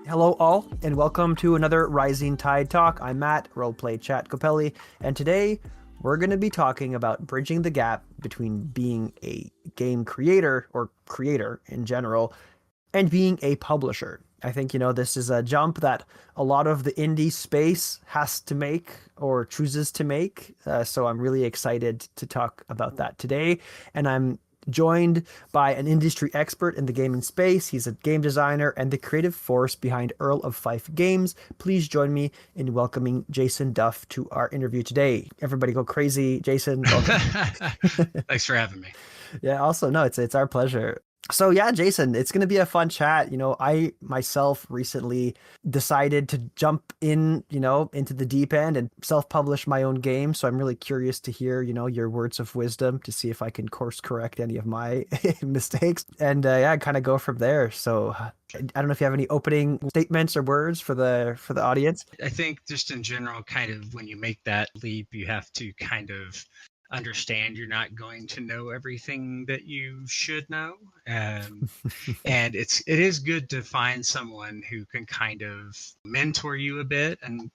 Hello, all, and welcome to another Rising Tide Talk. I'm Matt, roleplay chat Capelli, and today we're going to be talking about bridging the gap between being a game creator or creator in general and being a publisher. I think, this is a jump that a lot of the indie space has to make or chooses to make. So I'm really excited to talk about that today. And I'm joined by an industry expert in the gaming space. He's a game designer and the creative force behind Earl of Fife Games. Please join me in welcoming Jason Duff to our interview today. Everybody go crazy. Jason, welcome. Thanks for having me. Yeah, also, no, it's our pleasure. So yeah, Jason, it's going to be a fun chat. I myself recently decided to jump in, into the deep end and self-publish my own game. So I'm really curious to hear, your words of wisdom to see if I can course correct any of my mistakes and yeah, kind of go from there. So I don't know if you have any opening statements or words for the audience. I think just in general, kind of when you make that leap, you have to kind of understand you're not going to know everything that you should know. And it is good to find someone who can kind of mentor you a bit and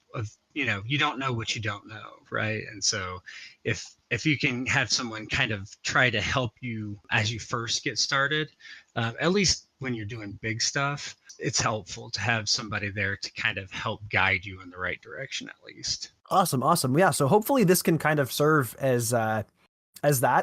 you don't know what you don't know, right? And so if you can have someone kind of try to help you as you first get started, at least when you're doing big stuff, it's helpful to have somebody there to kind of help guide you in the right direction at least. Awesome, awesome. Yeah, so hopefully this can kind of serve as that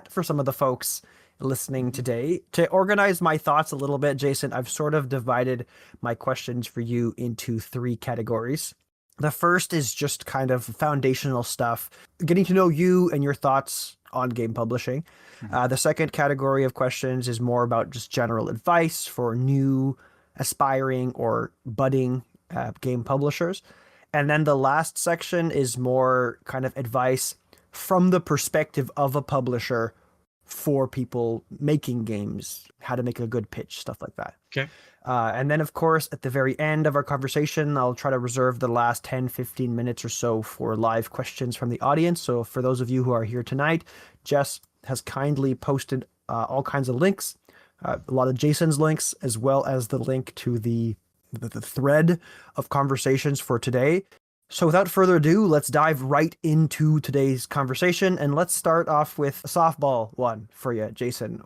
for some of the folks listening today. To organize my thoughts a little bit, Jason, I've sort of divided my questions for you into three categories. The first is just kind of foundational stuff, getting to know you and your thoughts on game publishing. The second category of questions is more about just general advice for new, aspiring, or budding game publishers. And then the last section is more kind of advice from the perspective of a publisher for people making games, how to make a good pitch, stuff like that. Okay. And then, of course, at the very end of our conversation, I'll try to reserve the last 10, 15 minutes or so for live questions from the audience. So for those of you who are here tonight, Jess has kindly posted all kinds of links, a lot of Jason's links, as well as the link to the thread of conversations for today. So without further ado, let's dive right into today's conversation, and let's start off with a softball one for you, Jason.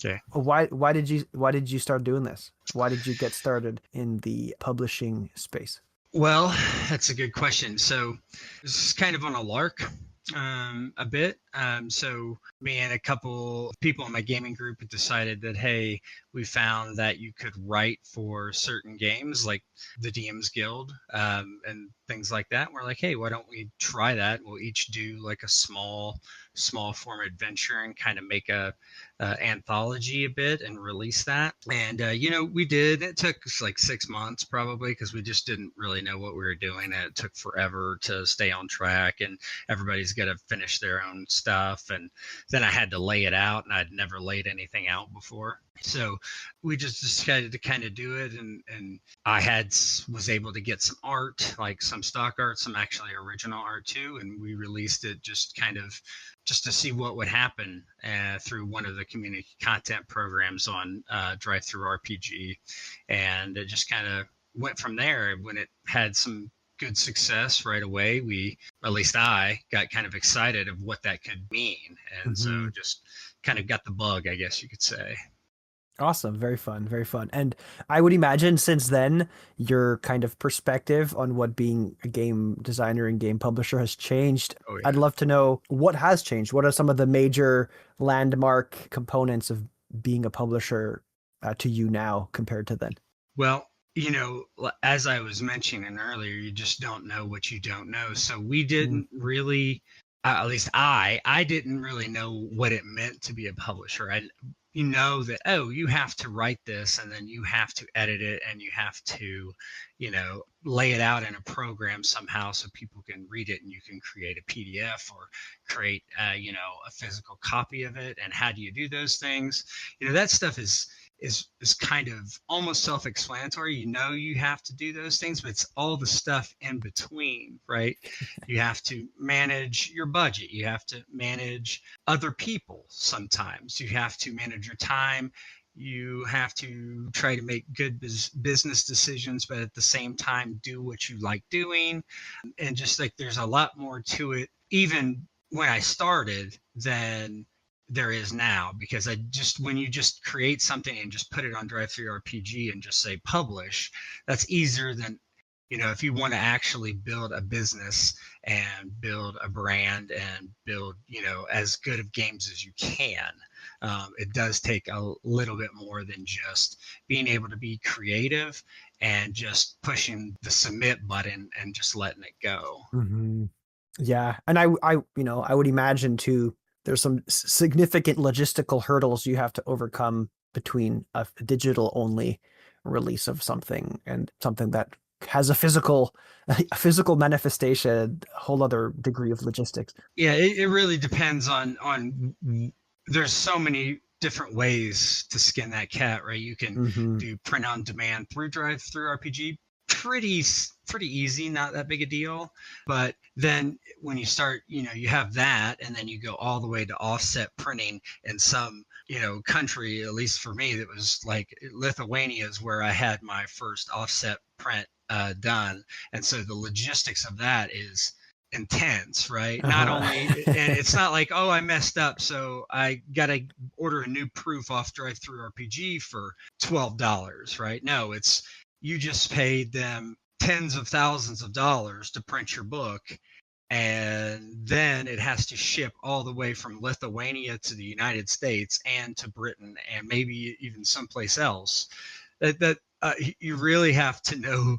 Okay. Why did you start doing this? Why did you get started in the publishing space? Well, that's a good question. So this is kind of on a lark, a bit. So me and a couple of people in my gaming group had decided that, hey, we found that you could write for certain games like the DM's Guild and things like that. We're like, hey, why don't we try that? We'll each do like a small form adventure and kind of make a anthology a bit and release that. And we did. It took us like 6 months probably because we just didn't really know what we were doing, and it took forever to stay on track, and everybody's got to finish their own stuff. And then I had to lay it out, and I'd never laid anything out before. So we just decided to kind of do it, and I was able to get some art, like some stock art, some actually original art too, and we released it just to see what would happen through one of the community content programs on TTRPG, and it just kind of went from there. When it had some good success right away, at least I got kind of excited of what that could mean, and so just kind of got the bug, I guess you could say. Awesome. Very fun. Very fun. And I would imagine since then, your kind of perspective on what being a game designer and game publisher has changed. Oh yeah. I'd love to know what has changed. What are some of the major landmark components of being a publisher to you now compared to then? Well, as I was mentioning earlier, you just don't know what you don't know. So we didn't really, at least I didn't really know what it meant to be a publisher. You know that, oh, you have to write this, and then you have to edit it, and you have to, lay it out in a program somehow so people can read it, and you can create a PDF or create, a physical copy of it. And how do you do those things? That stuff is kind of almost self-explanatory. You have to do those things, but it's all the stuff in between, right? You have to manage your budget. You have to manage other people sometimes. You have to manage your time. You have to try to make good business decisions, but at the same time, do what you like doing. And just like there's a lot more to it, even when I started, than there is now. Because when you just create something and just put it on Drive-Thru RPG and just say publish, that's easier than, if you want to actually build a business and build a brand and build, as good of games as you can. It does take a little bit more than just being able to be creative and just pushing the submit button and just letting it go. Mm-hmm. Yeah, and I would imagine too, there's some significant logistical hurdles you have to overcome between a digital only release of something and something that has a physical manifestation, a whole other degree of logistics. Yeah, it really depends on. There's so many different ways to skin that cat, right? You can Mm-hmm. do print on demand through Drive-Thru RPG, pretty easy, not that big a deal. But then when you start, you have that, and then you go all the way to offset printing in some, country. At least for me, that was like Lithuania is where I had my first offset print done, and so the logistics of that is intense, right? Not only, and it's not like, oh, I messed up, so I gotta order a new proof off Drive-Thru RPG for $12, right? No, it's you just paid them tens of thousands of dollars to print your book, and then it has to ship all the way from Lithuania to the United States and to Britain and maybe even someplace else. That you really have to know,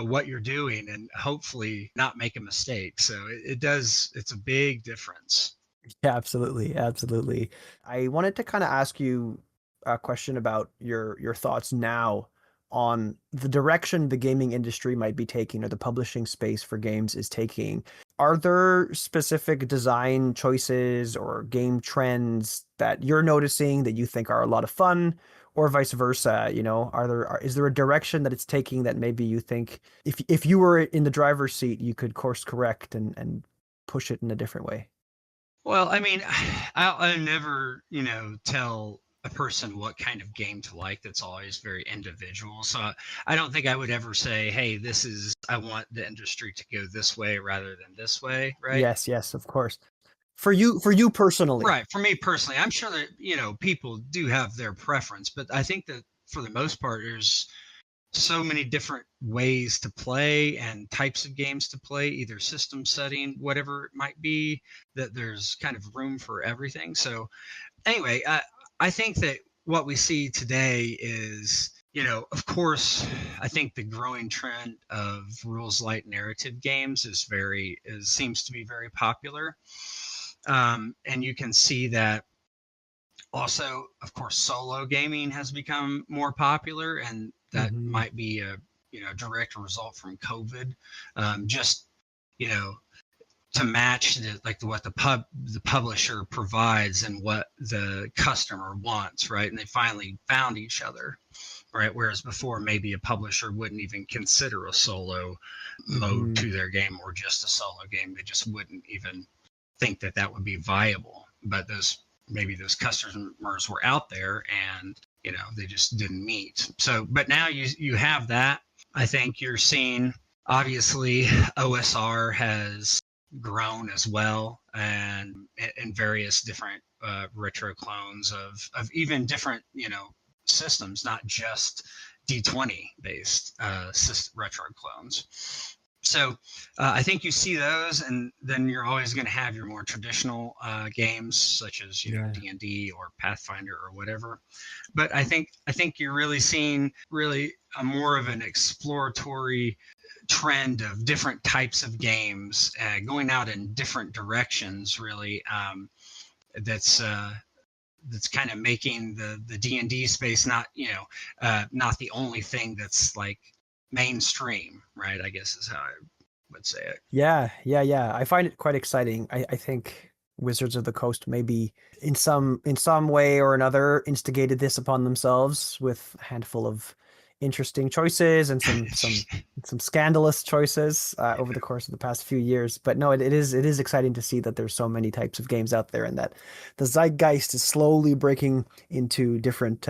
what you're doing, and hopefully not make a mistake. So it's a big difference. Yeah, absolutely, absolutely. I wanted to kind of ask you a question about your thoughts now on the direction the gaming industry might be taking or the publishing space for games is taking. Are there specific design choices or game trends that you're noticing that you think are a lot of fun, or vice versa? Is there a direction that it's taking that maybe you think if you were in the driver's seat, you could course correct and push it in a different way? Well, I mean, I'll never, tell a person what kind of game to like. That's always very individual. So I don't think I would ever say, hey, I want the industry to go this way rather than this way, right? Yes, yes, of course. For you personally. Right. For me personally, I'm sure that, people do have their preference, but I think that for the most part, there's so many different ways to play and types of games to play, either system setting, whatever it might be, that there's kind of room for everything. So anyway, I think that what we see today is, of course, I think the growing trend of rules light narrative games seems to be very popular. And you can see that also, of course, solo gaming has become more popular, and that Hmm. might be a direct result from COVID. Just you know to match what the publisher provides and what the customer wants, right? And they finally found each other, right? Whereas before, maybe a publisher wouldn't even consider a solo mode Hmm. to their game, or just a solo game. They just wouldn't even think that that would be viable. But those customers were out there, and they just didn't meet. So, but now you have that. I think you're seeing, obviously, OSR has grown as well, and in various different retro clones of even different systems, not just D20 based retro clones. So I think you see those, and then you're always going to have your more traditional games, such as Yeah. D&D or Pathfinder or whatever. But I think you're really seeing really a more of an exploratory trend of different types of games going out in different directions. Really, that's kind of making the D&D space not the only thing that's like mainstream, right? I guess is how I would say it. Yeah, yeah, yeah. I find it quite exciting. I think Wizards of the Coast maybe in some way or another instigated this upon themselves with a handful of interesting choices and some scandalous choices over the course of the past few years. But no, it is exciting to see that there's so many types of games out there, and that the zeitgeist is slowly breaking into different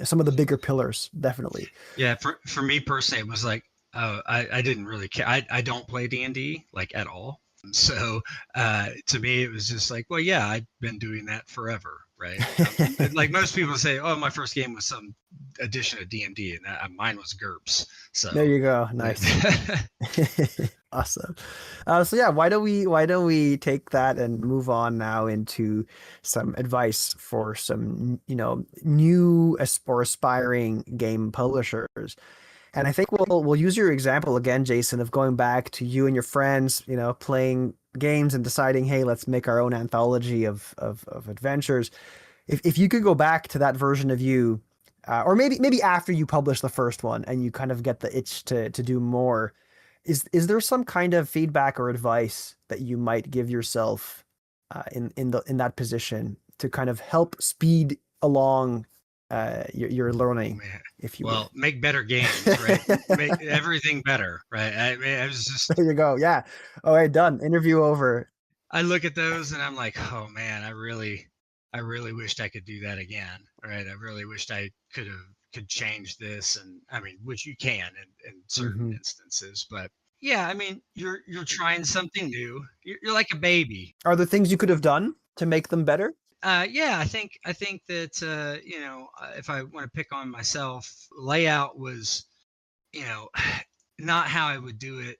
some of the bigger pillars. Definitely. Yeah, for me personally, it was like, oh, I didn't really care. I don't play D&D like at all. So to me, it was just like, well, yeah, I've been doing that forever, right? Like most people say, oh, my first game was some edition of D&D, and mine was GURPS. There So you go. Nice. Awesome. So yeah, why don't we take that and move on now into some advice for some new or aspiring game publishers. And I think we'll use your example again, Jason, of going back to you and your friends, playing games and deciding, hey, let's make our own anthology of adventures. If you could go back to that version of you, or maybe after you publish the first one and you kind of get the itch to do more, is there some kind of feedback or advice that you might give yourself in that position to kind of help speed along your learning, man, if you would? well, make better games, right? Make everything better, right? I mean, I was just There you go. Yeah. All right, done. Interview over. I look at those and I'm like, oh man, I really wished I could do that again. Right. I really wished I could change this. And I mean, which you can in certain Hmm. instances, but yeah, I mean, you're trying something new. You're like a baby. Are there things you could have done to make them better? Yeah, I think that, if I want to pick on myself, layout was, you know, not how I would do it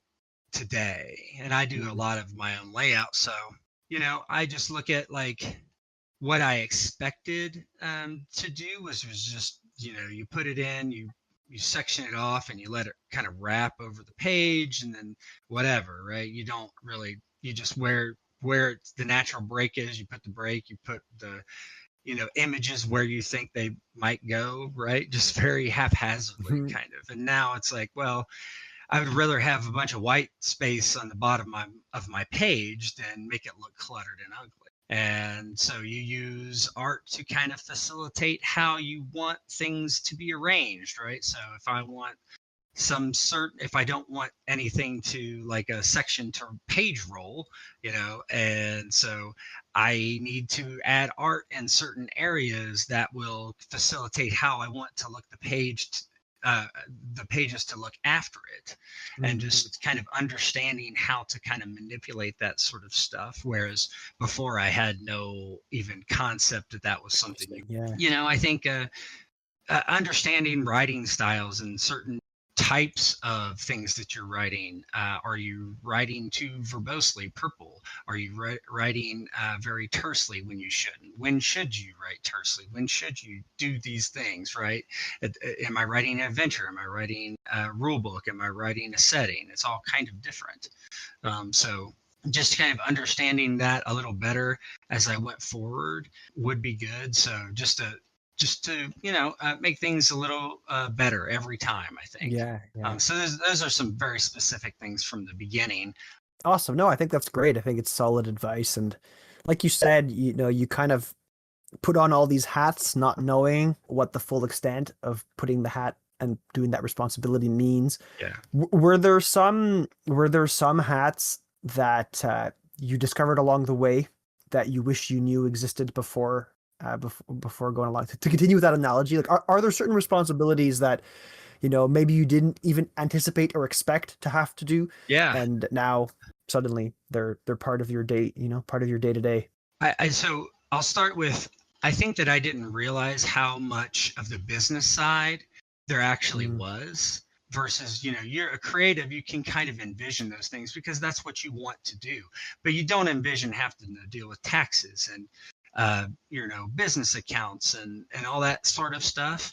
today. And I do a Mm. lot of my own layout. So, I just look at like what I expected to do was just, you put it in, you section it off and you let it kind of wrap over the page and then whatever, right? You don't really, you just where the natural break is, you put the break, you put the, images where you think they might go, right? Just very haphazardly Mhm. kind of. And now it's like, well, I would rather have a bunch of white space on the bottom of my page than make it look cluttered and ugly. And so you use art to kind of facilitate how you want things to be arranged, right? So if I don't want anything to like a section to page roll, and so I need to add art in certain areas that will facilitate how I want to look uh, the pages to look after it, and Mhm. just kind of understanding how to kind of manipulate that sort of stuff. Whereas before I had no even concept that was something Interesting. Yeah. I think understanding writing styles and certain types of things that you're writing. Are you writing too verbosely, purple? Are you writing very tersely when you shouldn't? When should you write tersely? When should you do these things, right? Am I writing an adventure? Am I writing a rule book? Am I writing a setting? It's all kind of different. So just kind of understanding that a little better as I went forward would be good. So just to make things a little better every time, I think. Yeah. Yeah. So those are some very specific things from the beginning. Awesome. No, I think that's great. I think it's solid advice. And like you said, you kind of put on all these hats, not knowing what the full extent of putting the hat and doing that responsibility means. Yeah. Were there some hats that you discovered along the way that you wish you knew existed before going along to continue with that analogy? Like, are there certain responsibilities that maybe you didn't even anticipate or expect to have to do, Yeah. and now suddenly they're part of your day, part of your day to day? So I'll start with, I think that I didn't realize how much of the business side there actually Mm. was versus, you're a creative, you can kind of envision those things because that's what you want to do, but you don't envision having to deal with taxes and, business accounts and all that sort of stuff,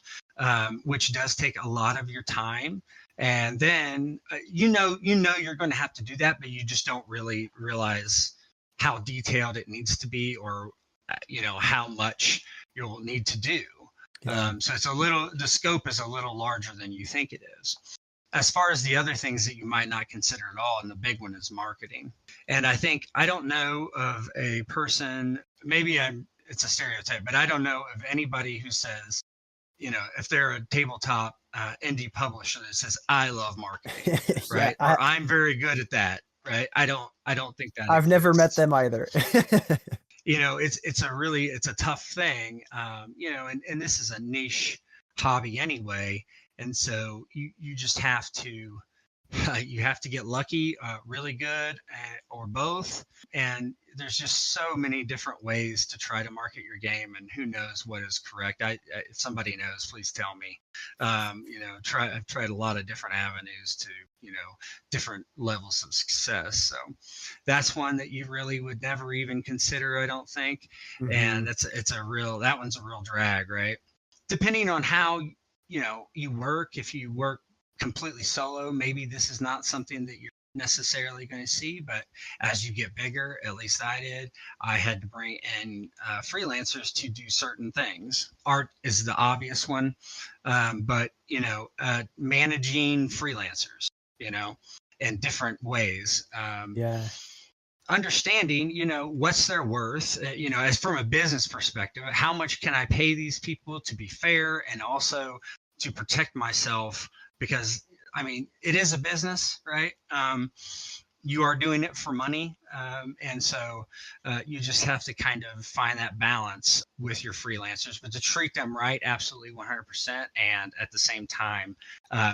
which does take a lot of your time. And then, you're going to have to do that, but you just don't really realize how detailed it needs to be, or how much you'll need to do. Yeah. So the scope is a little larger than you think it is. As far as the other things that you might not consider at all, and the big one is marketing. And I don't know of a person, maybe it's a stereotype, but I don't know of anybody who says, if they're a tabletop indie publisher that says, I love marketing, Yeah, right? Or I'm very good at that, right? I don't think that I've never met exists. them either. It's a tough thing, and this is a niche hobby anyway. And so you just have to, you have to get lucky, really good, or both. And there's just so many different ways to try to market your game, and who knows what is correct. If somebody knows, please tell me. I've tried a lot of different avenues to, different levels of success. So that's one that you really would never even consider, I don't think. Mhm. And that one's a real drag, right? Depending on how, you work, if you work completely solo, maybe this is not something that you're necessarily going to see. But as you get bigger, at least I did, I had to bring in freelancers to do certain things. Art is the obvious one, but managing freelancers, in different ways. Yeah. Understanding, what's their worth, as from a business perspective, how much can I pay these people to be fair and also to protect myself, because I mean, it is a business, right? You are doing it for money. And so you just have to kind of find that balance with your freelancers, but to treat them right, absolutely 100%. And at the same time,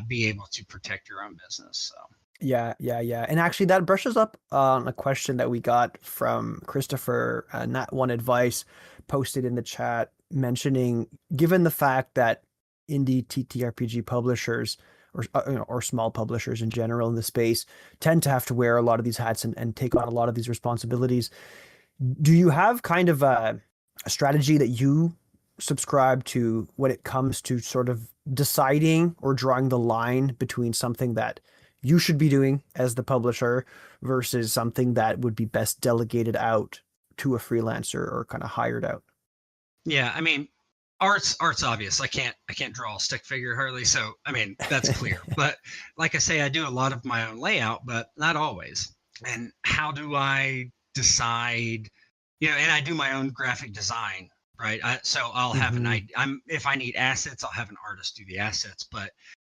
be able to protect your own business. So. Yeah, yeah, yeah. And actually, that brushes up on a question that we got from Christopher, Nat One Advice, posted in the chat, mentioning, given the fact that indie TTRPG publishers or small publishers in general in the space tend to have to wear a lot of these hats and take on a lot of these responsibilities. Do you have kind of a strategy that you subscribe to when it comes to sort of deciding or drawing the line between something that you should be doing as the publisher versus something that would be best delegated out to a freelancer or kind of hired out? Yeah, I mean, art's obvious. I can't draw a stick figure hardly, so I mean that's clear. But like I say, I do a lot of my own layout, but not always. And how do I decide? And I do my own graphic design, right? So I'll have an Hmm. idea. If I need assets, I'll have an artist do the assets, but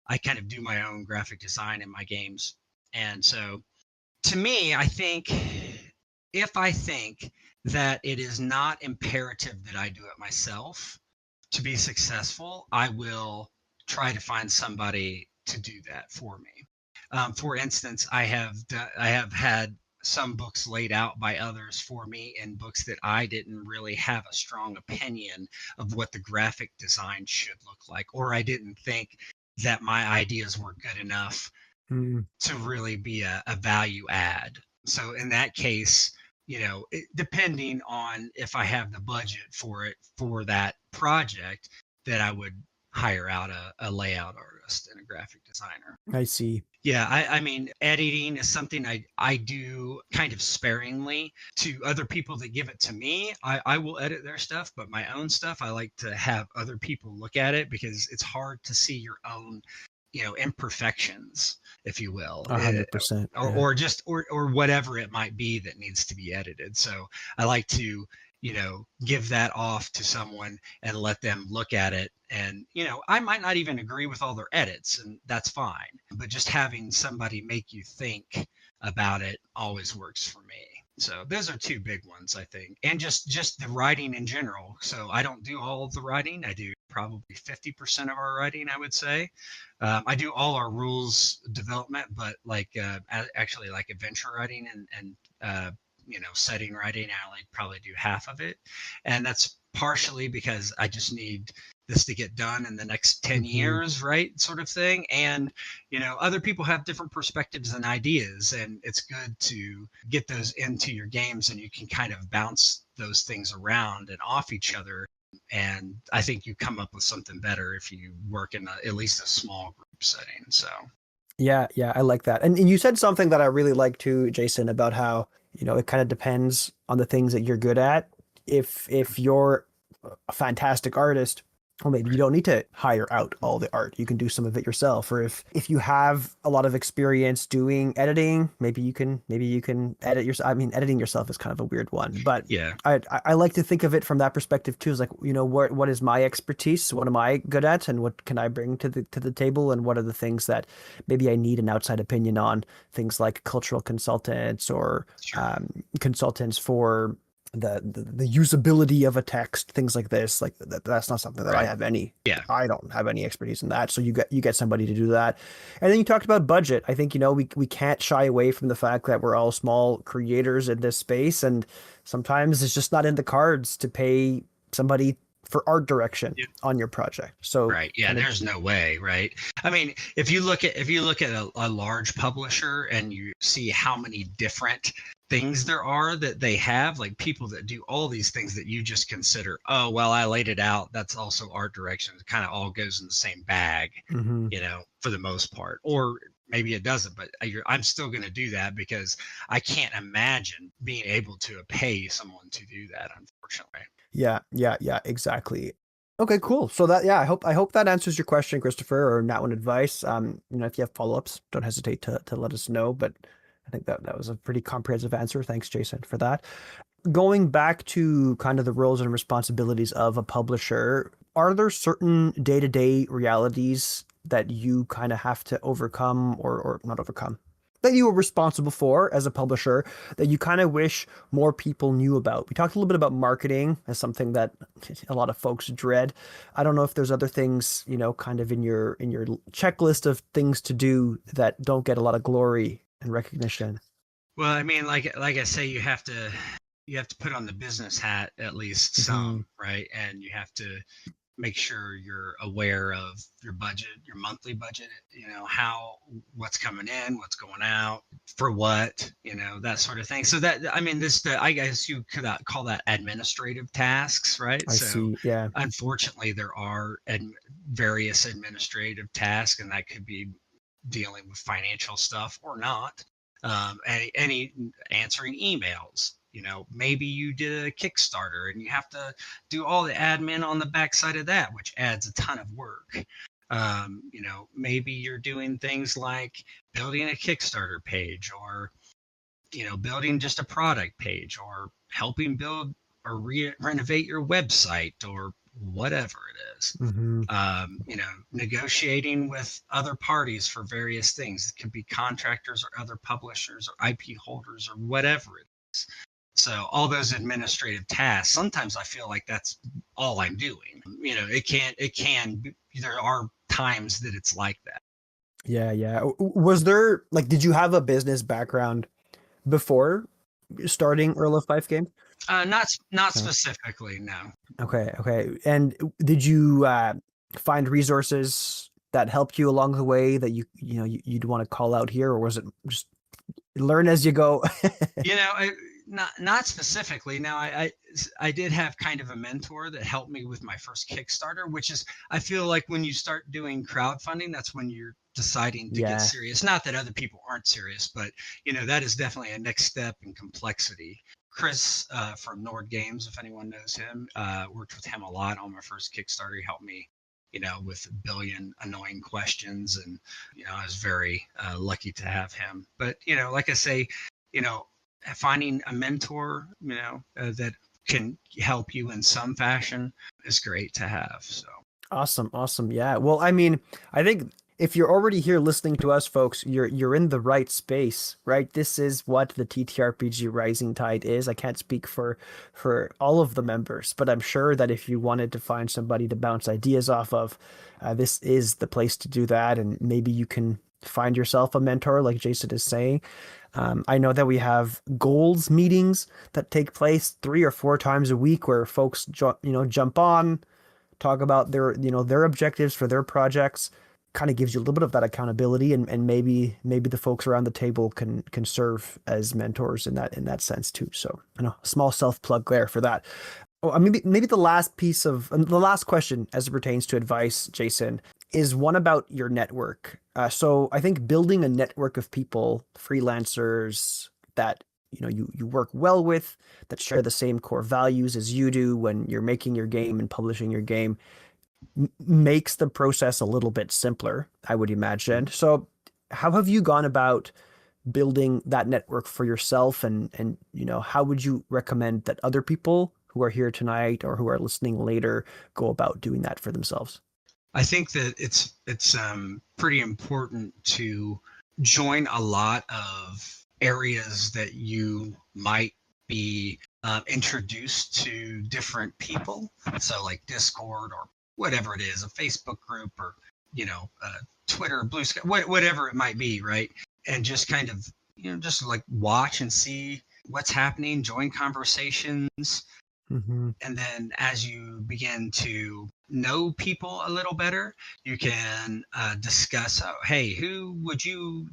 I kind of do my own graphic design in my games. And so to me, I think if I think that it is not imperative that I do it myself to be successful, I will try to find somebody to do that for me. For instance, I have had some books laid out by others for me, and books that I didn't really have a strong opinion of what the graphic design should look like, or I didn't think that my ideas were good enough Mm. to really be a value add. So in that case, depending on if I have the budget for it for that project, that I would hire out a layout artist and a graphic designer. I see. Yeah, I mean, editing is something I do kind of sparingly. To other people that give it to me, I will edit their stuff, but my own stuff, I like to have other people look at it, because it's hard to see your own, imperfections, if you will, 100%. or Yeah. or just or whatever it might be that needs to be edited. So I like to, give that off to someone and let them look at it. And I might not even agree with all their edits, and that's fine. But just having somebody make you think about it always works for me. So those are two big ones, I think. And just the writing in general. So I don't do all of the writing. I do probably 50% of our writing, I would say. I do all our rules development, but actually like adventure writing and setting writing, I only probably do half of it. And that's partially because I just need this to get done in the next 10 Hmm. years, right? Sort of thing. And, other people have different perspectives and ideas, and it's good to get those into your games, and you can kind of bounce those things around and off each other. And I think you come up with something better if you work in at least a small group setting. So, Yeah, yeah, I like that. And you said something that I really like too, Jason, about how, it kind of depends on the things that you're good at. If you're a fantastic artist Well, maybe you don't need to hire out all the art. You can do some of it yourself. Or if you have a lot of experience doing editing, maybe you can edit yourself. I mean, editing yourself is kind of a weird one, but Yeah. I like to think of it from that perspective too. Is like, what is my expertise? What am I good at, and what can I bring to the table? And what are the things that maybe I need an outside opinion on? Things like cultural consultants or Sure. consultants for the usability of a text, things like this. Like that's not something that Right. Yeah. I don't have any expertise in that. So you get somebody to do that. And then you talked about budget. I think, we can't shy away from the fact that we're all small creators in this space, and sometimes it's just not in the cards to pay somebody for art direction Yeah. on your project. So Right. Yeah. kind of. There's no way. Right. I mean, if you look at a large publisher and you see how many different things there are that they have, like people that do all these things that you just consider, oh well, I laid it out. That's also art direction. It kind of all goes in the same bag, Mhm. for the most part. Or maybe it doesn't, but I'm still going to do that because I can't imagine being able to pay someone to do that, unfortunately. Yeah, yeah, yeah, exactly. Okay, cool. So that, yeah, I hope that answers your question, Christopher, or Nat one advice. If you have follow-ups, don't hesitate to let us know. But I think that was a pretty comprehensive answer. Thanks, Jason, for that. Going back to kind of the roles and responsibilities of a publisher, are there certain day-to-day realities that you kind of have to overcome, or not overcome, that you were responsible for as a publisher, that you kind of wish more people knew about? We talked a little bit about marketing as something that a lot of folks dread. I don't know if there's other things, kind of in your checklist of things to do that don't get a lot of glory and recognition. Well, I mean, like I say, you have to put on the business hat at least Hmm. some, right? And you have to make sure you're aware of your budget, your monthly budget, how what's coming in, what's going out, for what, that sort of thing. So that, I mean, I guess you could call that administrative tasks, right? I So see. Yeah. unfortunately, there are various administrative tasks, and that could be dealing with financial stuff or not. Any answering emails. Maybe you did a Kickstarter and you have to do all the admin on the backside of that, which adds a ton of work. Maybe you're doing things like building a Kickstarter page, or building just a product page, or helping build or renovate your website, or whatever it is. Hmm. Negotiating with other parties for various things. It could be contractors or other publishers or IP holders or whatever it is. So all those administrative tasks, sometimes I feel like that's all I'm doing. There are times that it's like that. Yeah, yeah. Was there, like, did you have a business background before starting Earl of Fife games? Not Okay. specifically, no. Okay, okay. And did you find resources that helped you along the way that you'd want to call out here, or was it just learn as you go? Not specifically. Now, I did have kind of a mentor that helped me with my first Kickstarter, which is, I feel like when you start doing crowdfunding, that's when you're deciding to get Yeah. serious. Not that other people aren't serious, but that is definitely a next step in complexity. Chris, from Nord Games, if anyone knows him, worked with him a lot on my first Kickstarter. He helped me, with a billion annoying questions, and I was very lucky to have him. But like I say, you know, finding a mentor, that can help you in some fashion is great to have. So Awesome, awesome. Yeah. Well, I mean, I think if you're already here listening to us, folks, you're in the right space, right? This is what the TTRPG Rising Tide is. I can't speak for all of the members, but I'm sure that if you wanted to find somebody to bounce ideas off of, this is the place to do that. And maybe you can find yourself a mentor, like Jason is saying. I know that we have goals meetings that take place 3 or 4 times a week, where folks, jump on, talk about their objectives for their projects. Kind of gives you a little bit of that accountability, and maybe the folks around the table can serve as mentors in that sense too. So, a small self plug there for that. Oh, maybe the last question as it pertains to advice, Jason, is one about your network. So I think building a network of people, freelancers that you work well with, that share the same core values as you do when you're making your game and publishing your game, makes the process a little bit simpler, I would imagine. So how have you gone about building that network for yourself, and how would you recommend that other people who are here tonight or who are listening later go about doing that for themselves? I think that it's pretty important to join a lot of areas that you might be introduced to different people. So like Discord or whatever it is, a Facebook group or Twitter, Blue Sky, whatever it might be, right? And just kind of just like watch and see what's happening, join conversations, Hmm. and then as you begin to know people a little better, you can discuss, oh, hey, who would you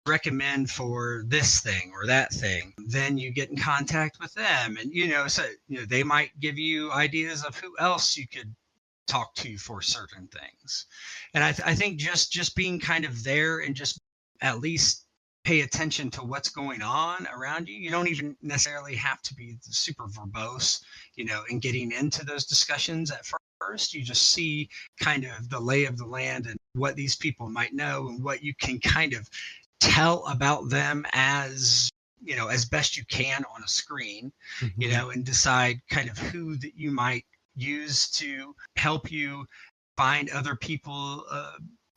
recommend for this thing or that thing? Then you get in contact with them, and so they might give you ideas of who else you could talk to for certain things. And I think just being kind of there and just at least pay attention to what's going on around you. You don't even necessarily have to be super verbose, in getting into those discussions at first. You just see kind of the lay of the land and what these people might know and what you can kind of tell about them as best you can on a screen, Hmm. and decide kind of who that you might use to help you find other people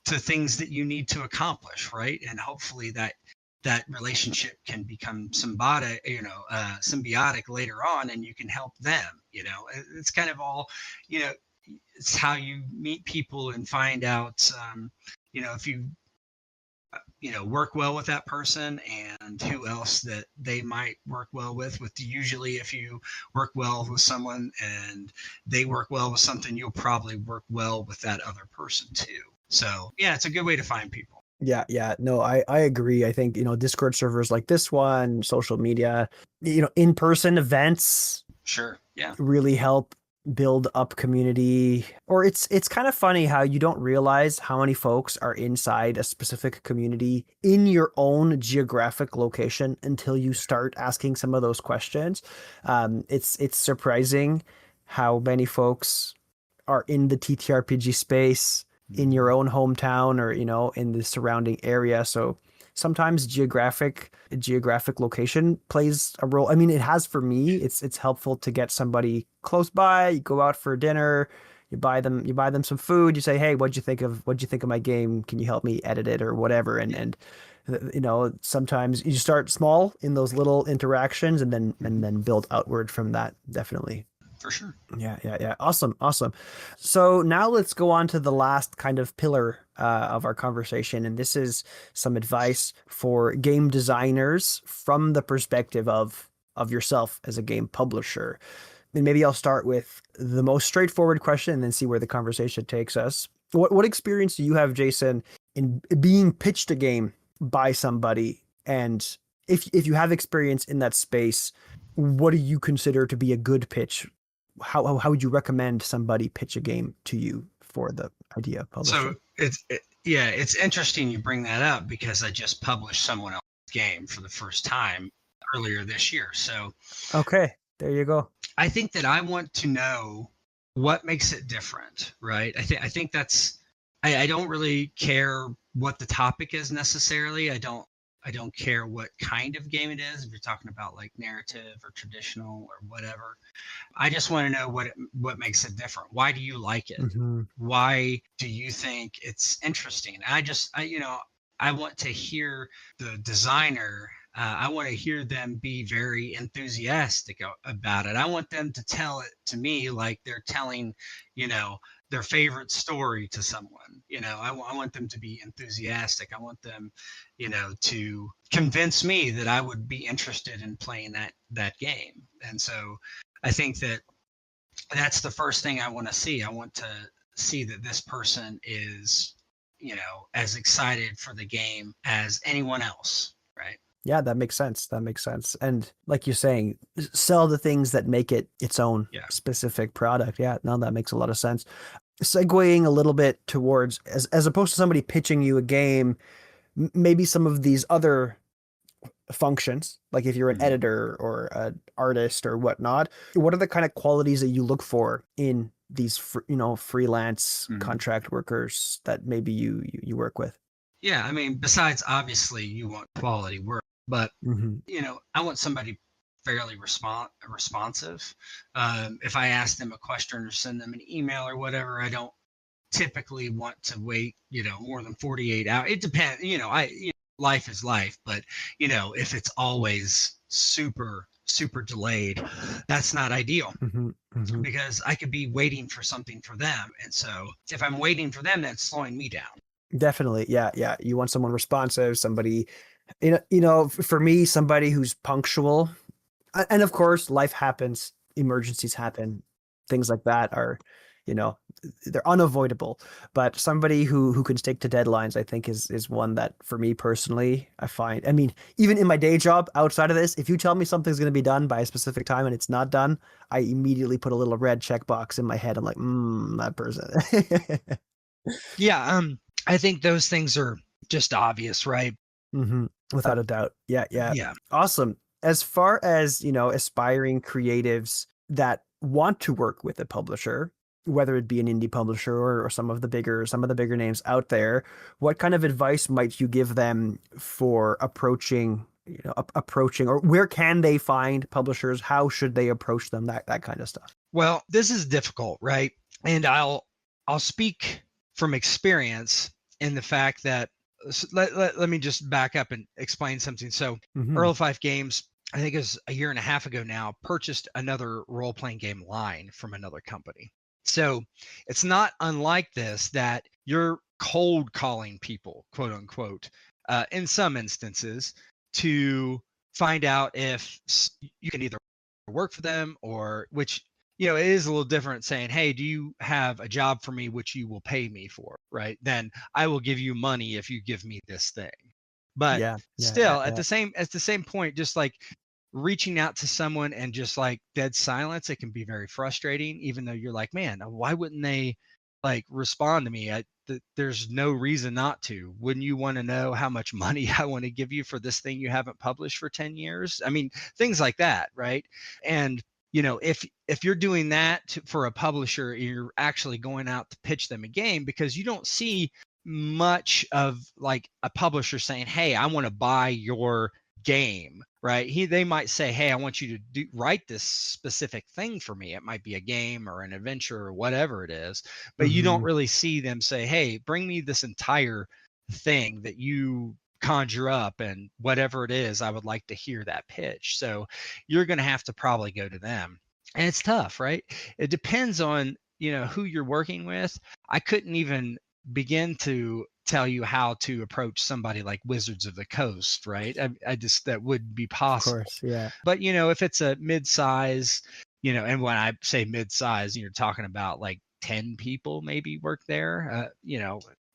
to things that you need to accomplish, right? And hopefully that relationship can become symbiotic later on, and you can help them. It's kind of all, you know, it's how you meet people and find out, if you work well with that person and who else that they might work well with usually if you work well with someone and they work well with something, you'll probably work well with that other person too. So yeah, it's a good way to find people. Yeah, yeah. No, I agree. I think, Discord servers like this one, social media, in-person events Sure. Yeah. really help build up community. Or it's kind of funny how you don't realize how many folks are inside a specific community in your own geographic location until you start asking some of those questions. It's surprising how many folks are in the TTRPG space in your Mhm. own hometown or in the surrounding area. So sometimes geographic location plays a role. I mean, it has for me. It's helpful to get somebody close by. You go out for dinner, you buy them some food. You say, hey, what'd you think of my game? Can you help me edit it or whatever? And sometimes you start small in those little interactions and then and Mhm. then build outward from that. Definitely. For sure. Yeah, yeah, yeah. Awesome, awesome. So now let's go on to the last kind of pillar of our conversation, and this is some advice for game designers from the perspective of yourself as a game publisher. And maybe I'll start with the most straightforward question and then see where the conversation takes us. What experience do you have, Jason, in being pitched a game by somebody? And if you have experience in that space, what do you consider to be a good pitch? How would you recommend somebody pitch a game to you for the idea of So publishing? yeah, it's interesting you bring that up because I just published someone else's game for the first time earlier this year. So Okay, there you go. I think that I want to know what makes it different, right? I think that's I don't really care what the topic is necessarily. I don't care what kind of game it is. If you're talking about like narrative or traditional or whatever, I just want to know what makes it different. Why do you like it? Hmm. Why do you think it's interesting? I want to hear the designer. I want to hear them be very enthusiastic about it. I want them to tell it to me like they're telling, you know, their favorite story to someone. I want them to be enthusiastic. I want them, to convince me that I would be interested in playing that game. And so I think that's the first thing I want to see. I want to see that this person is, as excited for the game as anyone else, right? Yeah, that makes sense. That makes sense. And like you're saying, sell the things that make it its own Yeah. specific product. Yeah, no, that makes a lot of sense. Segueing a little bit towards as opposed to somebody pitching you a game, maybe some of these other functions, like if you're an Mhm. editor or an artist or whatnot, what are the kind of qualities that you look for in these freelance contract workers that maybe you work with? Yeah, I mean, besides obviously you want quality work, but Hmm. I want somebody fairly responsive. If I ask them a question or send them an email or whatever, I don't typically want to wait, more than 48 hours. It depends, life is life, but if it's always super, super delayed, that's not ideal Hmm. Hmm. because I could be waiting for something for them. And so if I'm waiting for them, that's slowing me down. Definitely. Yeah. Yeah. You want someone responsive, somebody, for me, somebody who's punctual. And of course, life happens, emergencies happen, things like that are, you know, they're unavoidable. But somebody who can stick to deadlines, I think is one that for me personally, I find. I mean, even in my day job, outside of this, if you tell me something's going to be done by a specific time and it's not done, I immediately put a little red checkbox in my head. I'm like, that person. Yeah, I think those things are just obvious, right? Hmm. Without a doubt. Yeah, yeah. Yeah. Awesome. As far as, aspiring creatives that want to work with a publisher, whether it be an indie publisher or some of the bigger names out there, what kind of advice might you give them for approaching, or where can they find publishers? How should they approach them? That kind of stuff. Well, this is difficult, right? And I'll speak from experience in the fact that let me just back up and explain something. So Hmm. Earl Fife Games, I think it was a year and a half ago now, purchased another role-playing game line from another company. So it's not unlike this that you're cold calling people, quote unquote, in some instances to find out if you can either work for them or which it is a little different saying, hey, do you have a job for me which you will pay me for, right? Then I will give you money if you give me this thing. But Yeah, yeah, yeah, still yeah. at the same point, just like reaching out to someone and just like dead silence, it can be very frustrating, even though you're like, man, why wouldn't they like respond to me? There's no reason not to. Wouldn't you want to know how much money I want to give you for this thing you haven't published for 10 years? I mean, things like that, right? And if you're doing that for a publisher, you're actually going out to pitch them a game, because you don't see much of like a publisher saying, hey, I want to buy your game, right? They might say, hey, I want you to write this specific thing for me. It might be a game or an adventure or whatever it is, but you don't Hmm. really see them say, hey, bring me this entire thing that you conjure up, and whatever it is, I would like to hear that pitch. So you're going to have to probably go to them, and it's tough, right? It depends on who you're working with. I couldn't even begin to tell you how to approach somebody like Wizards of the Coast, right? I just, that wouldn't be Of possible. course, yeah. But if it's a mid-size, and when I say mid-size, you're talking about like 10 people maybe work there.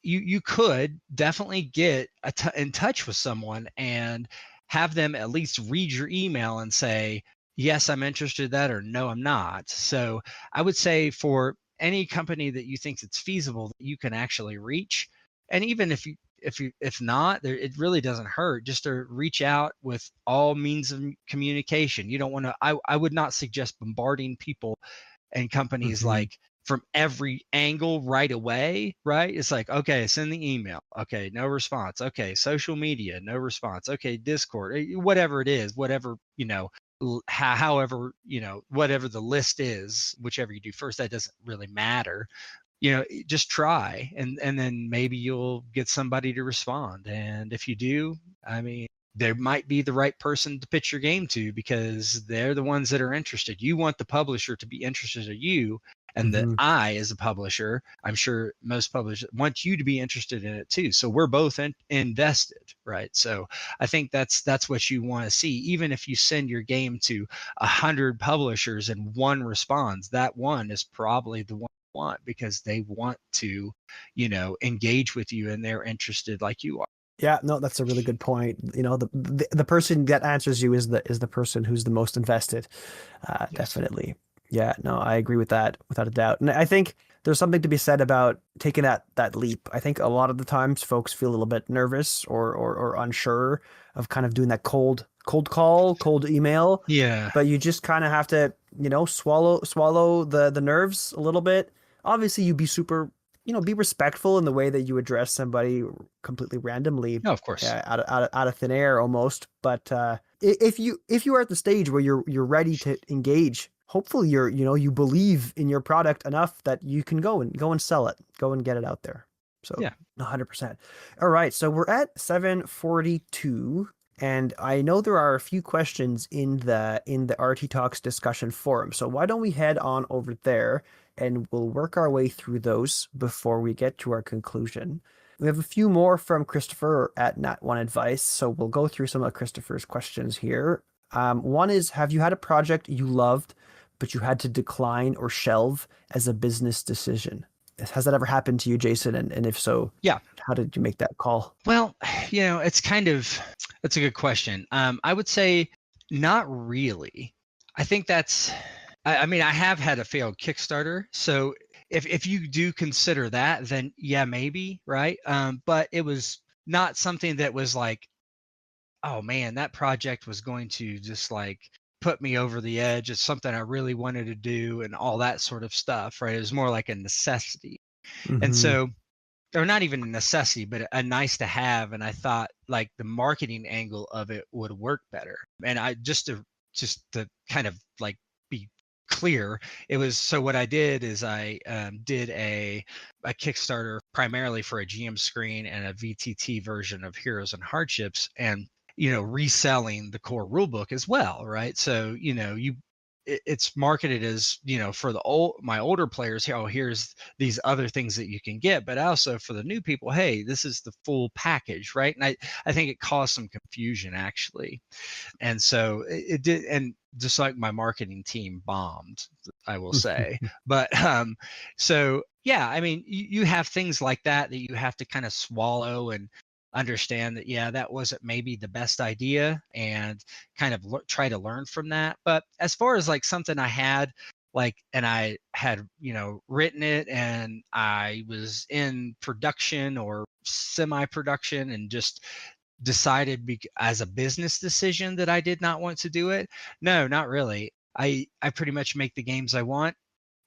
You could definitely get in touch with someone and have them at least read your email and say, yes, I'm interested in that, or no, I'm not. So I would say for any company that you think it's feasible that you can actually reach, and even if not, it really doesn't hurt just to reach out with all means of communication. You don't want to. I would not suggest bombarding people and companies Hmm. like from every angle right away, right? It's like, okay, send the email. Okay, no response. Okay, social media, no response. Okay, Discord, whatever it is, whatever, however, whatever the list is, whichever you do first, that doesn't really matter. Just try, and then maybe you'll get somebody to respond. And if you do, I mean, there might be the right person to pitch your game to, because they're the ones that are interested. You want the publisher to be interested in you, and that Hmm. I, as a publisher, I'm sure most publishers want you to be interested in it too. So we're both invested, right? So I think that's what you want to see. Even if you send your game to 100 publishers and one responds, that one is probably the one want, because they want to engage with you and they're interested like you are. Yeah, no, that's a really good point. The person that answers you is the person who's the most invested. Yes. Definitely. Yeah, no, I agree with that without a doubt. And I think there's something to be said about taking that leap. I think a lot of the times folks feel a little bit nervous or unsure of kind of doing that cold call, cold email. Yeah. But you just kind of have to. swallow the nerves a little bit. Obviously, you be super, be respectful in the way that you address somebody completely randomly, No, of course. out of thin air almost. But if you are at the stage where you're ready to engage, hopefully you believe in your product enough that you can go and sell it, go and get it out there. So Yeah. 100%. All right, so we're at 7:42. And I know there are a few questions in the RT Talks discussion forum. So why don't we head on over there and we'll work our way through those before we get to our conclusion. We have a few more from Christopher at Nat One Advice. So we'll go through some of Christopher's questions here. One is, have you had a project you loved, but you had to decline or shelve as a business decision? Has that ever happened to you, Jason? And if so, Yeah. how did you make that call? Well, that's a good question. I would say not really. I think I mean, I have had a failed Kickstarter. So if you do consider that, then yeah, maybe, right? But it was not something that was like, oh man, that project was going to just like put me over the edge. It's something I really wanted to do and all that sort of stuff, right? It was more like a necessity. And Mm-hmm. so, or not even a necessity, but a nice to have. And I thought like the marketing angle of it would work better. And I just to kind of like be clear, it was, so what I did is I did a Kickstarter primarily for a GM screen and a VTT version of Heroes and Hardships, and reselling the core rulebook as well, right? So it's marketed as, for my older players, here's these other things that you can get, but also for the new people, hey, this is the full package, right? And I think it caused some confusion actually. And so it did, and just like my marketing team bombed, I will say. But so yeah, I mean, you have things like that you have to kind of swallow and understand that, yeah, that wasn't maybe the best idea, and kind of try to learn from that. But as far as like something I had and I had written it and I was in production or semi-production and just decided as a business decision that I did not want to do it, no, not really. I pretty much make the games I want.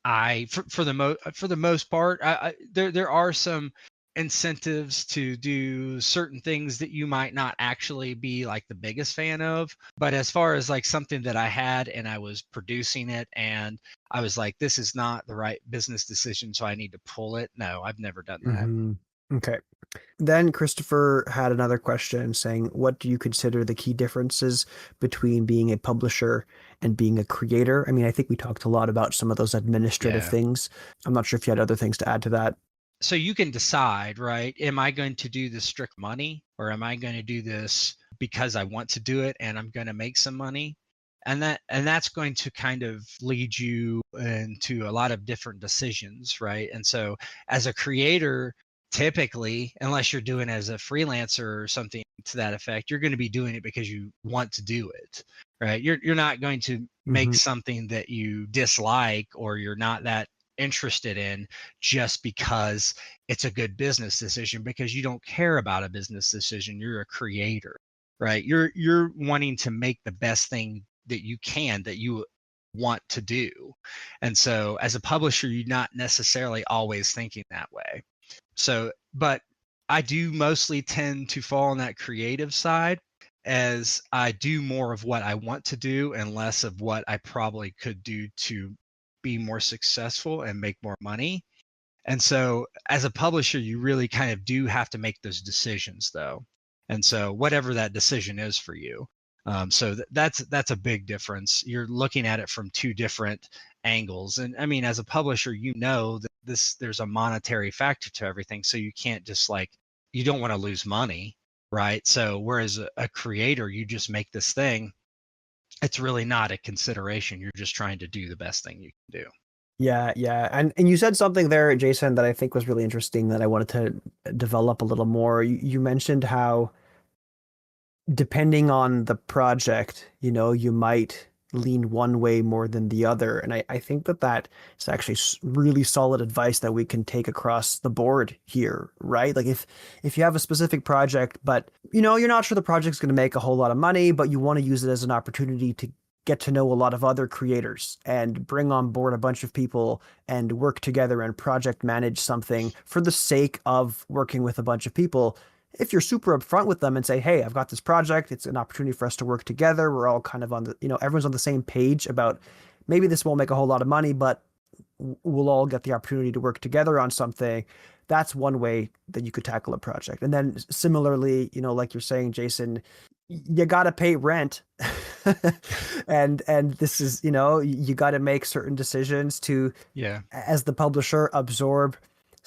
For the most part, there are some incentives to do certain things that you might not actually be like the biggest fan of. But as far as like something that I had and I was producing it and I was like, this is not the right business decision, so I need to pull it. No, I've never done that. Mm-hmm. Okay. Then Christopher had another question saying, what do you consider the key differences between being a publisher and being a creator? I mean, I think we talked a lot about some of those administrative Yeah. things. I'm not sure if you had other things to add to that. So you can decide, right? Am I going to do this strict money, or am I going to do this because I want to do it and I'm going to make some money? And that's going to kind of lead you into a lot of different decisions, right? And so as a creator, typically, unless you're doing it as a freelancer or something to that effect, you're going to be doing it because you want to do it, right? You're not going to make Mm-hmm. something that you dislike or you're not that interested in just because it's a good business decision, because you don't care about a business decision. You're a creator, right? You're wanting to make the best thing that you can, that you want to do. And so as a publisher, you're not necessarily always thinking that way. So, but I do mostly tend to fall on that creative side, as I do more of what I want to do and less of what I probably could do to be more successful and make more money. And so as a publisher, you really kind of do have to make those decisions though. And so whatever that decision is for you. So that's a big difference. You're looking at it from two different angles. And I mean, as a publisher, that there's a monetary factor to everything. So you can't just you don't want to lose money, right? So whereas a creator, you just make this thing, it's really not a consideration. You're just trying to do the best thing you can do. Yeah, yeah. And you said something there, Jason, that I think was really interesting that I wanted to develop a little more. You mentioned how depending on the project, you might lean one way more than the other. And I think that is actually really solid advice that we can take across the board here, right? Like if you have a specific project, but you're not sure the project's going to make a whole lot of money, but you want to use it as an opportunity to get to know a lot of other creators and bring on board a bunch of people and work together and project manage something for the sake of working with a bunch of people. If you're super upfront with them and say, hey, I've got this project, it's an opportunity for us to work together. We're all kind of on the, everyone's on the same page about maybe this won't make a whole lot of money, but we'll all get the opportunity to work together on something. That's one way that you could tackle a project. And then similarly, like you're saying, Jason, you got to pay rent. and this is, you got to make certain decisions to, as the publisher, absorb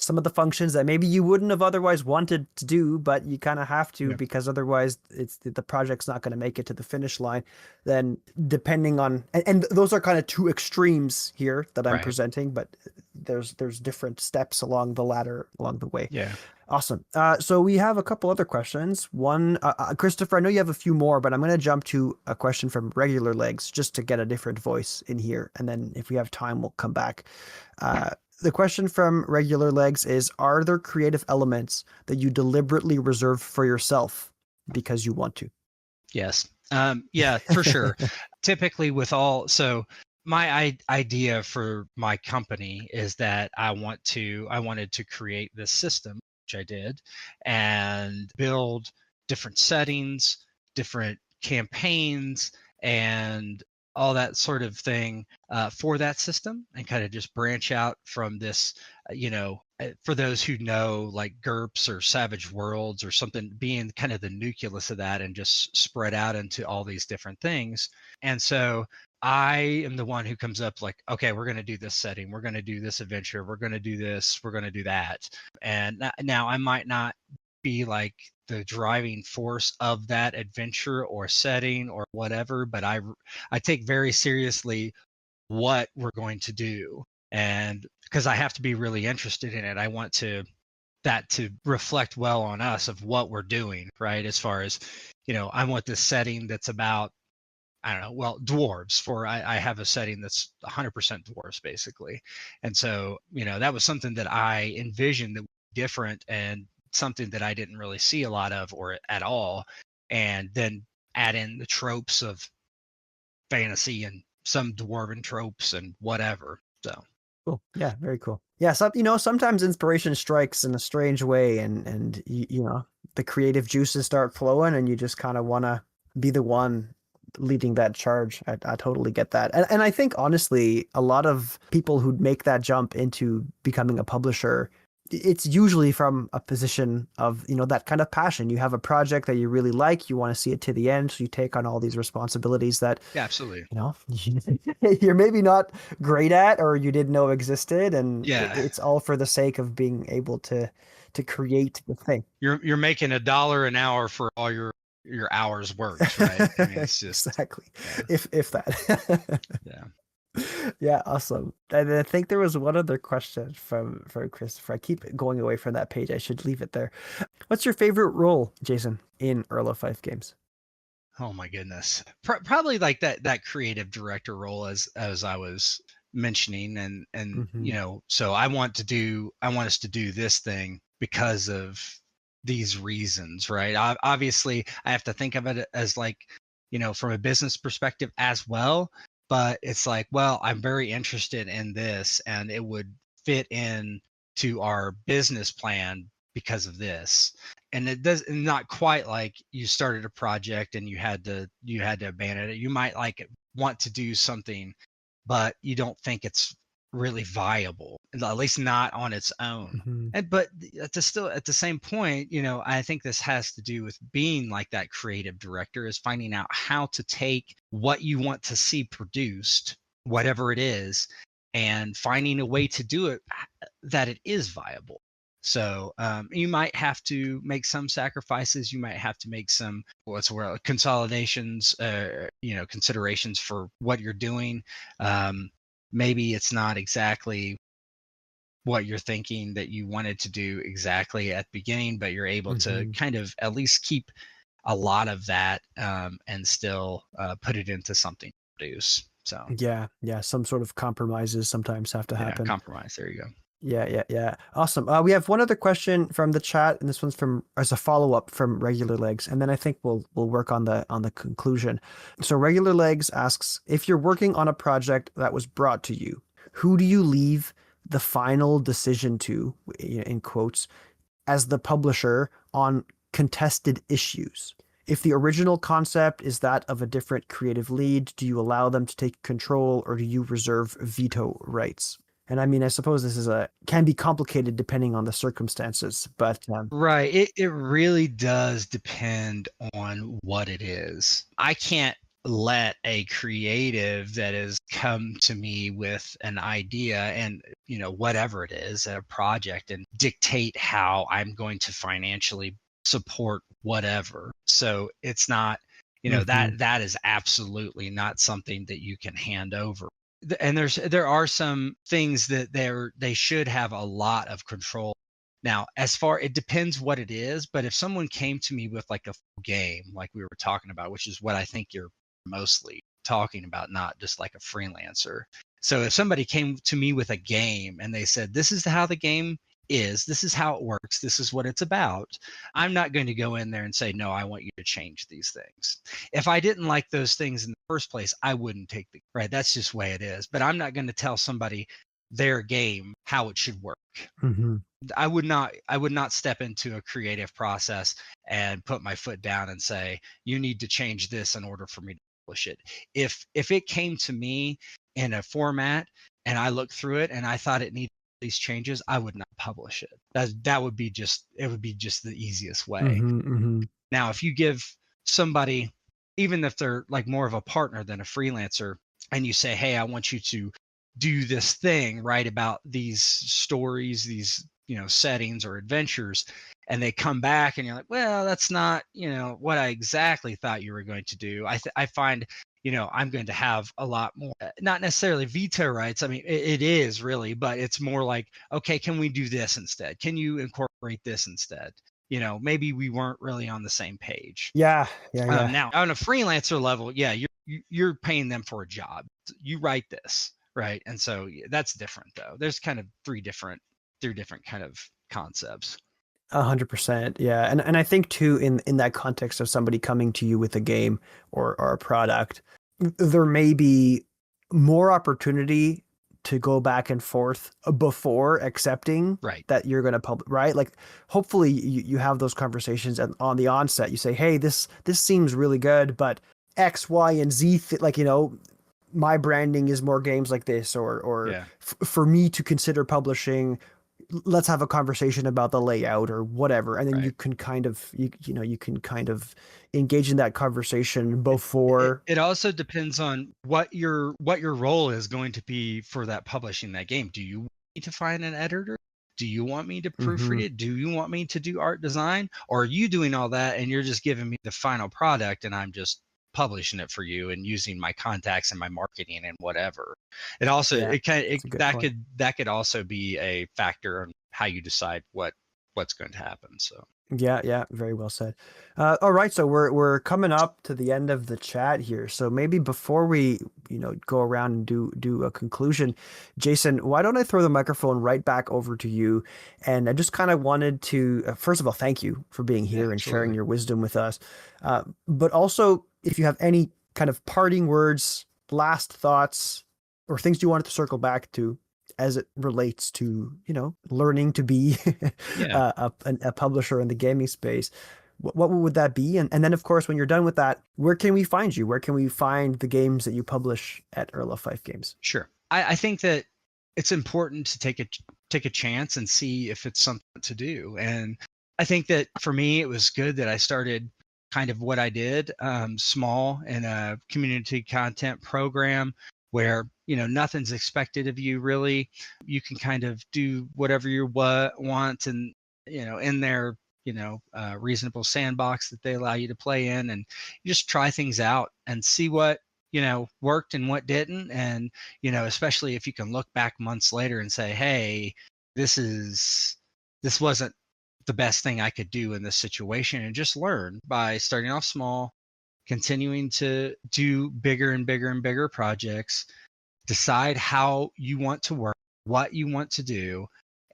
some of the functions that maybe you wouldn't have otherwise wanted to do, but you kind of have to, because otherwise the project's not going to make it to the finish line. Then depending on, and those are kind of two extremes here that I'm presenting, but there's different steps along the ladder along the way. Yeah. Awesome. So we have a couple other questions. One, Christopher, I know you have a few more, but I'm going to jump to a question from Regular Legs just to get a different voice in here. And then if we have time, we'll come back. The question from Regular Legs is, are there creative elements that you deliberately reserve for yourself because you want to? Yes. Yeah, for sure. Typically so my idea for my company is that I wanted to create this system, which I did, and build different settings, different campaigns, and all that sort of thing for that system, and kind of just branch out from this, for those who know, like GURPS or Savage Worlds or something, being kind of the nucleus of that and just spread out into all these different things. And so I am the one who comes up like, okay, we're going to do this setting, we're going to do this adventure, we're going to do this, we're going to do that. And now I might not be like the driving force of that adventure or setting or whatever, but I take very seriously what we're going to do, and because I have to be really interested in it, I want that to reflect well on us of what we're doing, right? As far as, I want this setting that's about, I don't know, well, dwarves. I have a setting that's 100% dwarves basically, and so that was something that I envisioned that would be different and something that I didn't really see a lot of or at all, and then add in the tropes of fantasy and some dwarven tropes and whatever. So cool. Yeah, very cool. Yeah, sometimes inspiration strikes in a strange way, and the creative juices start flowing, and you just kind of want to be the one leading that charge. I totally get that. And I think honestly, a lot of people who make that jump into becoming a publisher, it's usually from a position of, that kind of passion. You have a project that you really like, you want to see it to the end, so you take on all these responsibilities that, absolutely, you're maybe not great at or you didn't know existed, and it's all for the sake of being able to create the thing. You're making $1 an hour for all your hours worked, right? I mean, it's just exactly, if that. Yeah, awesome. And I think there was one other question from Christopher. I keep going away from that page. I should leave it there. What's your favorite role, Jason, in Earl of Fife games? Oh my goodness, probably like that creative director role, as I was mentioning, and so I want us to do this thing because of these reasons, right? Obviously, I have to think of it as like, from a business perspective as well. But it's like, well, I'm very interested in this, and it would fit in to our business plan because of this. And it does not quite like you started a project and you had to abandon it. You might want to do something, but you don't think it's really viable, at least not on its own. Mm-hmm. But at the same point, I think this has to do with being like that creative director, is finding out how to take what you want to see produced, whatever it is, and finding a way to do it that it is viable. So you might have to make some sacrifices. You might have to make some consolidations, considerations for what you're doing. Maybe it's not exactly what you're thinking that you wanted to do exactly at the beginning, but you're able to kind of at least keep a lot of that and still put it into something to produce. So yeah, some sort of compromises sometimes have to happen. Compromise. There you go. Yeah. Awesome. We have one other question from the chat, and this one's from as a follow-up from Regular Legs, and then I think we'll work on the conclusion. So Regular Legs asks, if you're working on a project that was brought to you, who do you leave the final decision to, in quotes, as the publisher on contested issues? If the original concept is that of a different creative lead, do you allow them to take control or do you reserve veto rights? And I mean, I suppose this is can be complicated depending on the circumstances, but Right. It really does depend on what it is. I can't let a creative that has come to me with an idea and, whatever it is, a project, and dictate how I'm going to financially support whatever. So it's not, mhm, that is absolutely not something that you can hand over. And there are some things that they should have a lot of control. Now, it depends what it is, but if someone came to me with like a full game, like we were talking about, which is what I think you're mostly talking about, not just like a freelancer. So if somebody came to me with a game and they said, this is how the game is, this is how it works, this is what it's about, I'm not going to go in there and say, no, I want you to change these things. If I didn't like those things in the first place, I wouldn't take right. That's just the way it is. But I'm not going to tell somebody their game how it should work. mhm. I would not step into a creative process and put my foot down and say, you need to change this in order for me to publish it. If it came to me in a format and I looked through it and I thought it needed these changes, I would not publish it. That would be just the easiest way. Mhm, mhm. Now, if you give somebody, even if they're like more of a partner than a freelancer, and you say, hey, I want you to do this thing, write about these stories, these, settings or adventures, and they come back and you're like, well, that's not, what I exactly thought you were going to do. I find, I'm going to have a lot more, not necessarily veto rights. I mean, it is really, but it's more like, okay, can we do this instead? Can you incorporate this instead? Maybe we weren't really on the same page. Yeah. Now, on a freelancer level, yeah, you're paying them for a job. You write this, right? And so that's different, though. There's kind of three different kind of concepts. 100%. Yeah. And I think too, in that context of somebody coming to you with a game or a product, there may be more opportunity to go back and forth before accepting Right. that you're going to publish, right? Like hopefully you have those conversations and on the onset you say, hey, this seems really good, but X, Y, and Z, like, my branding is more games like this, or Yeah. for me to consider publishing, let's have a conversation about the layout or whatever, and then Right. you can kind of you can kind of engage in that conversation It, before. it also depends on what your role is going to be for that publishing that game. Do you want me to find an editor? Do you want me to proofread Hmm. it? Do you want me to do art design? Or are you doing all that and you're just giving me the final product and I'm just publishing it for you and using my contacts and my marketing and whatever? It also Yeah, it kind of that's a good that point. could also be a factor on how you decide what's going to happen. So Yeah, very well said. All right, so we're coming up to the end of the chat here. So maybe before we, go around and do a conclusion, Jason, why don't I throw the microphone right back over to you? And I just kind of wanted to, first of all, thank you for being yeah, here and sharing absolutely. your wisdom with us. But also, if you have any kind of parting words, last thoughts, or things you wanted to circle back to as it relates to, learning to be Yeah. a publisher in the gaming space, what would that be? And then, of course, when you're done with that, where can we find you? Where can we find the games that you publish at Earl of Fife Games? Sure. I think that it's important to take a chance and see if it's something to do. And I think that for me, it was good that I started kind of what I did, small in a community content program where nothing's expected of you really. You can kind of do whatever you want, and in their reasonable sandbox that they allow you to play in, and you just try things out and see what worked and what didn't. And especially if you can look back months later and say, hey, this wasn't the best thing I could do in this situation, and just learn by starting off small, continuing to do bigger and bigger and bigger projects, decide how you want to work, what you want to do,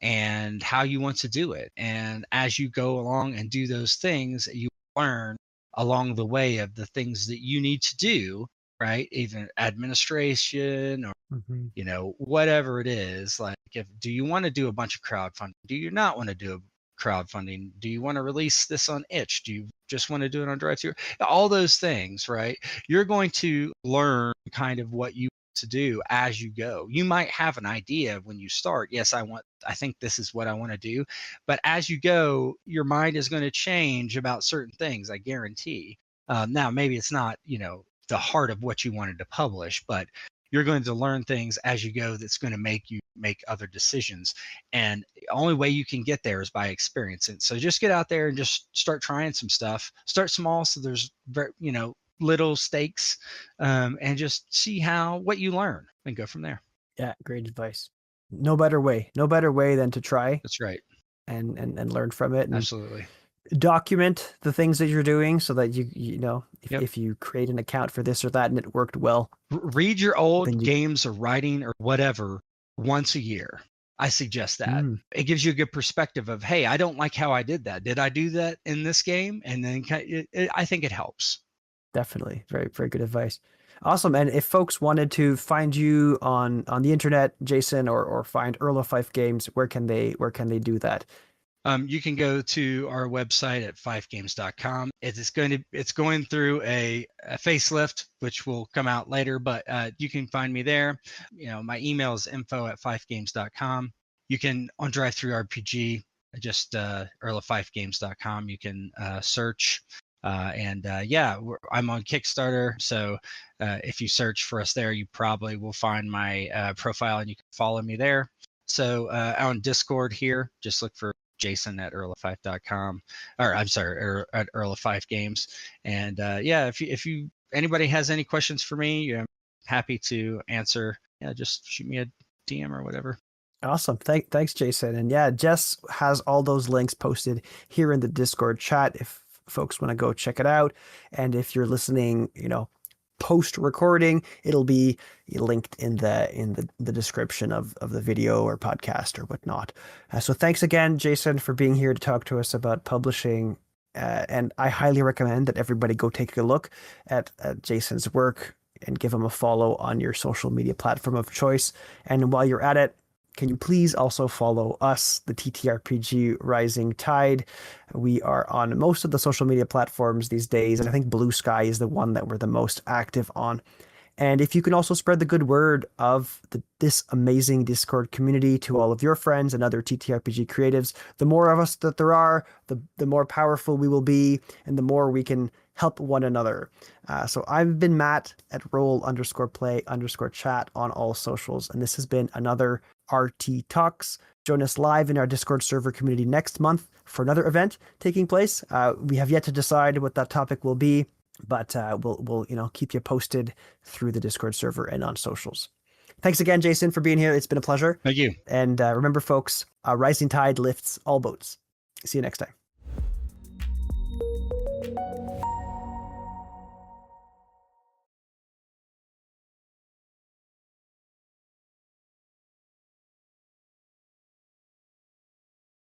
and how you want to do it. And as you go along and do those things, you learn along the way of the things that you need to do, right? Even administration or, Mhm. whatever it is. Like, do you want to do a bunch of crowdfunding? Do you not want to do a crowdfunding? Do you want to release this on itch? Do you just want to do it on drive-thru? All those things, right? You're going to learn kind of what you want to do as you go. You might have an idea when you start. Yes, I think this is what I want to do. But as you go, your mind is going to change about certain things, I guarantee. Now, maybe it's not, the heart of what you wanted to publish, but you're going to learn things as you go that's going to make you make other decisions. And the only way you can get there is by experiencing. So just get out there and just start trying some stuff. Start small, so there's little stakes, and just see what you learn and go from there. Yeah, great advice. No better way than to try That's right. and learn from it and Absolutely. document the things that you're doing so that Yep. if you create an account for this or that and it worked well. Read your old Then games or writing or whatever once a year. I suggest that. It gives you a good perspective of, hey, I don't like how I did that. Did I do that in this game? And then I think it helps. Definitely. Very, very good advice. Awesome. And if folks wanted to find you on the internet, Jason, or find Earl of Fife Games, where can they do that? You can go to our website at fifegames.com. It's going through a facelift, which will come out later, but you can find me there. My email is info@fifegames.com. You can on TTRPG, just earloffifegames.com. You can search. I'm on Kickstarter. So if you search for us there, you probably will find my profile and you can follow me there. So on Discord here, just look for Jason at earloffife.com, or I'm sorry, at Earl of Fife Games. And if anybody has any questions for me, I'm happy to answer. Yeah, just shoot me a DM or whatever. Awesome. Thanks, Jason. And yeah, Jess has all those links posted here in the Discord chat if folks want to go check it out. And if you're listening, post recording, it'll be linked in the description of the video or podcast or whatnot. So thanks again, Jason, for being here to talk to us about publishing. And I highly recommend that everybody go take a look at Jason's work and give him a follow on your social media platform of choice. And while you're at it, can you please also follow us, the TTRPG Rising Tide? We are on most of the social media platforms these days, and I think Blue Sky is the one that we're the most active on. And if you can also spread the good word of this amazing Discord community to all of your friends and other TTRPG creatives, the more of us that there are, the more powerful we will be, and the more we can help one another. So I've been Matt at roll_play_chat on all socials, and this has been another RT Talks. Join us live in our Discord server community next month for another event taking place. We have yet to decide what that topic will be, but we'll keep you posted through the Discord server and on socials. Thanks again, Jason, for being here. It's been a pleasure. Thank you. And remember, folks, a rising tide lifts all boats. See you next time.